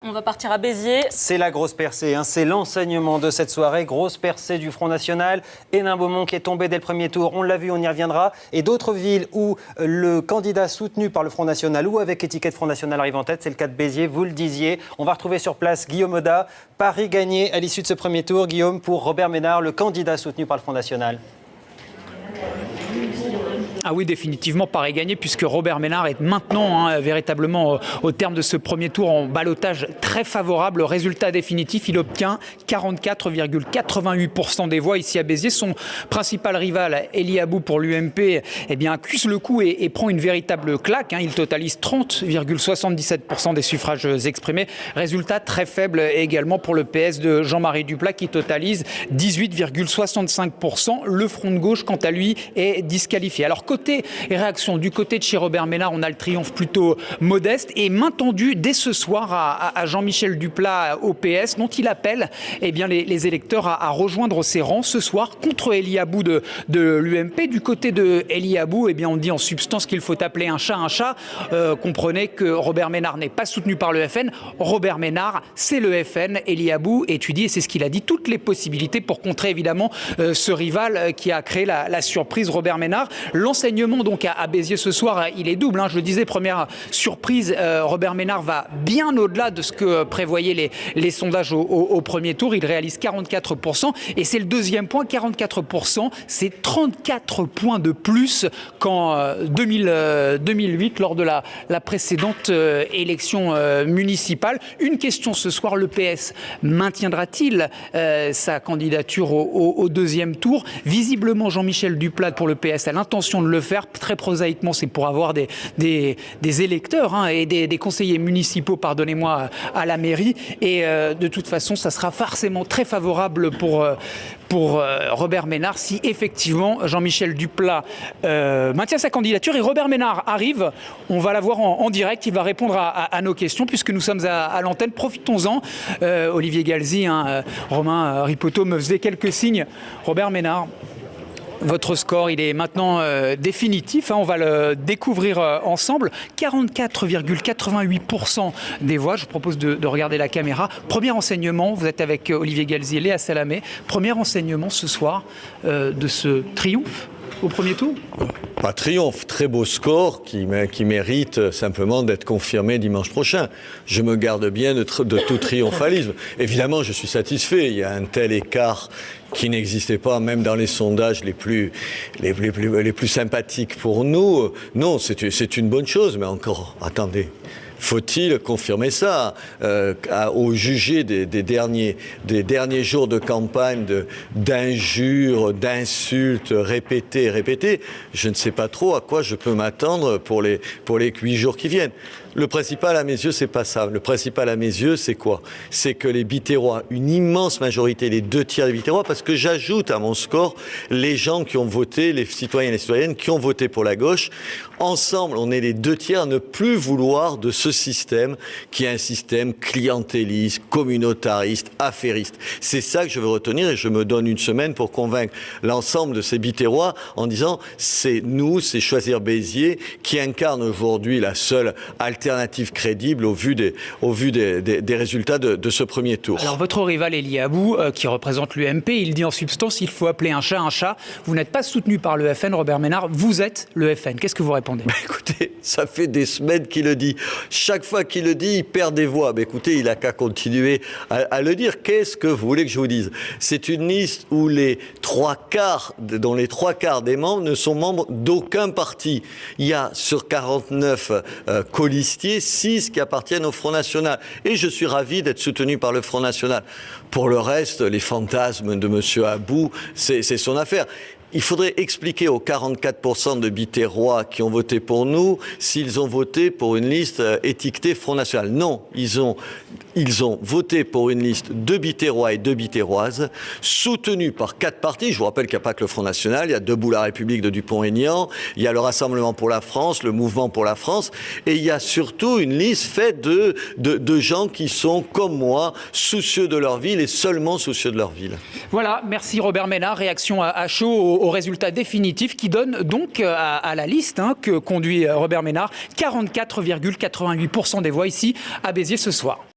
On va partir à Béziers. C'est la grosse percée, c'est l'enseignement de cette soirée. Grosse percée du Front National. Hénin-Beaumont qui est tombé dès le premier tour, on l'a vu, on y reviendra. Et d'autres villes où le candidat soutenu par le Front National ou avec étiquette Front National arrive en tête, c'est le cas de Béziers, vous le disiez. On va retrouver sur place Guillaume Oda. Paris gagné à l'issue de ce premier tour, Guillaume, pour Robert Ménard, le candidat soutenu par le Front National. Ah oui, définitivement, Paris gagné, puisque Robert Ménard est maintenant véritablement au terme de ce premier tour en ballottage très favorable. Résultat définitif, il obtient 44,88% des voix ici à Béziers. Son principal rival, Elie Abou pour l'UMP, accuse le coup et prend une véritable claque. Il totalise 30,77% des suffrages exprimés. Résultat très faible également pour le PS de Jean-Marie Duplat qui totalise 18,65%. Le Front de gauche, quant à lui, est disqualifié. Alors, côté réaction, du côté de chez Robert Ménard, on a le triomphe plutôt modeste et main tendue dès ce soir à Jean-Michel Duplat au PS, dont il appelle les électeurs à rejoindre ses rangs ce soir contre Elie Abou de l'UMP. Du côté de Elie Abou, on dit en substance qu'il faut appeler un chat un chat. Comprenez que Robert Ménard n'est pas soutenu par le FN. Robert Ménard, c'est le FN. Elie Abou étudie, et c'est ce qu'il a dit, toutes les possibilités pour contrer évidemment ce rival qui a créé la surprise Robert Ménard. L'enseignement donc à Béziers ce soir, il est double. Je le disais, première surprise, Robert Ménard va bien au-delà de ce que prévoyaient les sondages au premier tour. Il réalise 44%. Et c'est le deuxième point, 44%. C'est 34 points de plus qu'en 2008 lors de la précédente élection municipale. Une question ce soir, le PS maintiendra-t-il sa candidature au deuxième tour? Visiblement, Jean-Michel Duplat pour le PS a l'intention de le faire. Très prosaïquement, c'est pour avoir des électeurs et des conseillers municipaux, pardonnez-moi, à la mairie. Et de toute façon, ça sera forcément très favorable pour Robert Ménard si effectivement Jean-Michel Duplat maintient sa candidature. Et Robert Ménard arrive, on va la voir en direct, il va répondre à nos questions puisque nous sommes à l'antenne. Profitons-en. Olivier Galzi, Romain Ripoteau me faisaient quelques signes. Robert Ménard, votre score, il est maintenant définitif. On va le découvrir ensemble. 44,88% des voix. Je vous propose de regarder la caméra. Premier enseignement, vous êtes avec Olivier Galzi et Léa Salamé. Premier enseignement ce soir de ce triomphe au premier tour? Pas triomphe, très beau score qui mérite simplement d'être confirmé dimanche prochain. Je me garde bien de tout triomphalisme. Évidemment, je suis satisfait. Il y a un tel écart qui n'existait pas même dans les sondages les plus sympathiques pour nous. Non, c'est une bonne chose, mais encore, attendez. Faut-il confirmer ça au juger des derniers jours de campagne d'injures, d'insultes répétées? Je ne sais pas trop à quoi je peux m'attendre pour les 8 jours qui viennent. Le principal à mes yeux, c'est pas ça. Le principal à mes yeux, c'est quoi? C'est que les Biterrois, une immense majorité, les 2 tiers des Biterrois, parce que j'ajoute à mon score les gens qui ont voté, les citoyens et les citoyennes qui ont voté pour la gauche. Ensemble, on est les 2 tiers à ne plus vouloir de ce système qui est un système clientéliste, communautariste, affairiste. C'est ça que je veux retenir et je me donne une semaine pour convaincre l'ensemble de ces Biterrois en disant c'est nous, c'est Choisir Béziers qui incarne aujourd'hui la seule alternative crédible au vu des résultats de ce premier tour. Alors votre rival Elie Abou, qui représente l'UMP, il dit en substance il faut appeler un chat un chat. Vous n'êtes pas soutenu par le FN, Robert Ménard, vous êtes le FN. Qu'est-ce que vous répondez? Écoutez, ça fait des semaines qu'il le dit. Chaque fois qu'il le dit, il perd des voix. Mais écoutez, il n'a qu'à continuer à le dire. Qu'est-ce que vous voulez que je vous dise? C'est une liste où dont les 3/4 des membres ne sont membres d'aucun parti. Il y a sur 49 colistiers, 6 qui appartiennent au Front National. Et je suis ravi d'être soutenu par le Front National. Pour le reste, les fantasmes de M. Abou, c'est son affaire. Il faudrait expliquer aux 44% de Biterrois qui ont voté pour nous s'ils ont voté pour une liste étiquetée Front National. Non, ils ont voté pour une liste de Biterrois et de Biterroises soutenus par 4 partis. Je vous rappelle qu'il n'y a pas que le Front National, il y a Debout la République de Dupont-Aignan, il y a le Rassemblement pour la France, le Mouvement pour la France, et il y a surtout une liste faite de gens qui sont, comme moi, soucieux de leur ville et seulement soucieux de leur ville. Voilà, merci Robert Ménard. Réaction à chaud au résultat définitif qui donne donc à la liste que conduit Robert Ménard 44,88% des voix ici à Béziers ce soir.